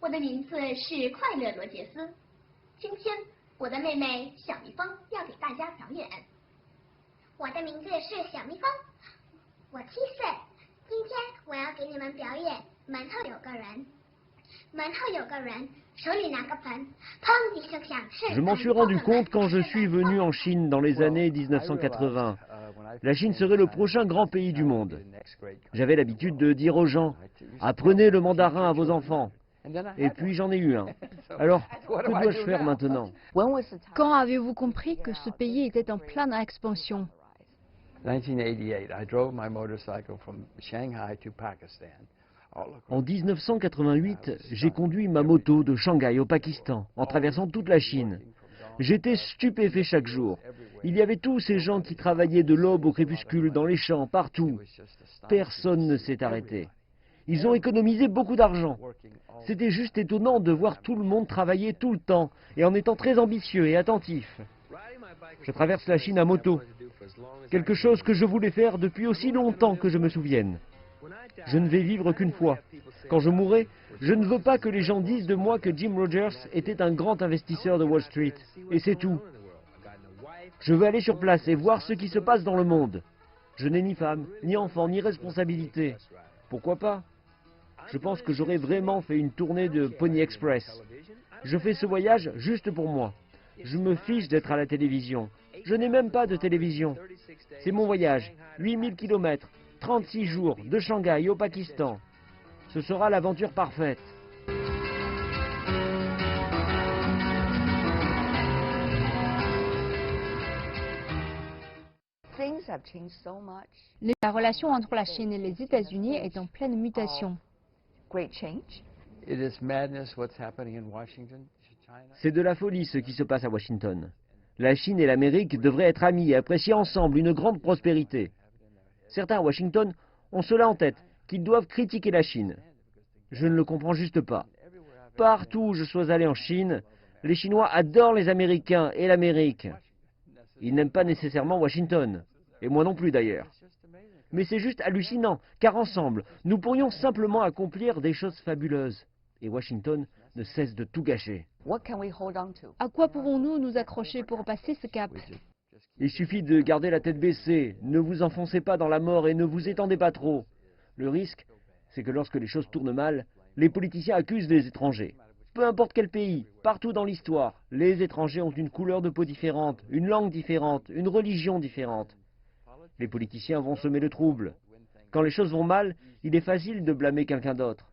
我的名字是快乐罗杰斯。今天，我的妹妹小蜜蜂要给大家表演。我的名字是小蜜蜂，我7岁。今天我要给你们表演门后有个人。门后有个人，手里拿个盆，砰一声响，是 Je m'en suis rendu compte quand je suis venu en Chine dans les années 1980. La Chine serait le prochain grand pays du monde. J'avais l'habitude de dire aux gens, apprenez le mandarin à vos enfants. Et puis j'en ai eu un. Alors, que dois-je faire maintenant? Quand avez-vous compris que ce pays était en pleine expansion? 1988, I drove my motorcycle from Shanghai to Pakistan. En 1988, j'ai conduit ma moto de Shanghai au Pakistan, en traversant toute la Chine. J'étais stupéfait chaque jour. Il y avait tous ces gens qui travaillaient de l'aube au crépuscule, dans les champs, partout. Personne ne s'est arrêté. Ils ont économisé beaucoup d'argent. C'était juste étonnant de voir tout le monde travailler tout le temps, et en étant très ambitieux et attentif. Je traverse la Chine à moto, quelque chose que je voulais faire depuis aussi longtemps que je me souvienne. Je ne vais vivre qu'une fois. Quand je mourrai, je ne veux pas que les gens disent de moi que Jim Rogers était un grand investisseur de Wall Street. Et c'est tout. Je veux aller sur place et voir ce qui se passe dans le monde. Je n'ai ni femme, ni enfant, ni responsabilité. Pourquoi pas? Je pense que j'aurais vraiment fait une tournée de Pony Express. Je fais ce voyage juste pour moi. Je me fiche d'être à la télévision. Je n'ai même pas de télévision. C'est mon voyage, 8000 km. 36 jours, de Shanghai au Pakistan. Ce sera l'aventure parfaite. La relation entre la Chine et les États-Unis est en pleine mutation. C'est de la folie ce qui se passe à Washington. La Chine et l'Amérique devraient être amis et apprécier ensemble une grande prospérité. Certains à Washington ont cela en tête, qu'ils doivent critiquer la Chine. Je ne le comprends juste pas. Partout où je sois allé en Chine, les Chinois adorent les Américains et l'Amérique. Ils n'aiment pas nécessairement Washington, et moi non plus d'ailleurs. Mais c'est juste hallucinant, car ensemble, nous pourrions simplement accomplir des choses fabuleuses. Et Washington ne cesse de tout gâcher. À quoi pouvons-nous nous accrocher pour passer ce cap? Il suffit de garder la tête baissée, ne vous enfoncez pas dans la mort et ne vous étendez pas trop. Le risque, c'est que lorsque les choses tournent mal, les politiciens accusent les étrangers. Peu importe quel pays, partout dans l'histoire, les étrangers ont une couleur de peau différente, une langue différente, une religion différente. Les politiciens vont semer le trouble. Quand les choses vont mal, il est facile de blâmer quelqu'un d'autre.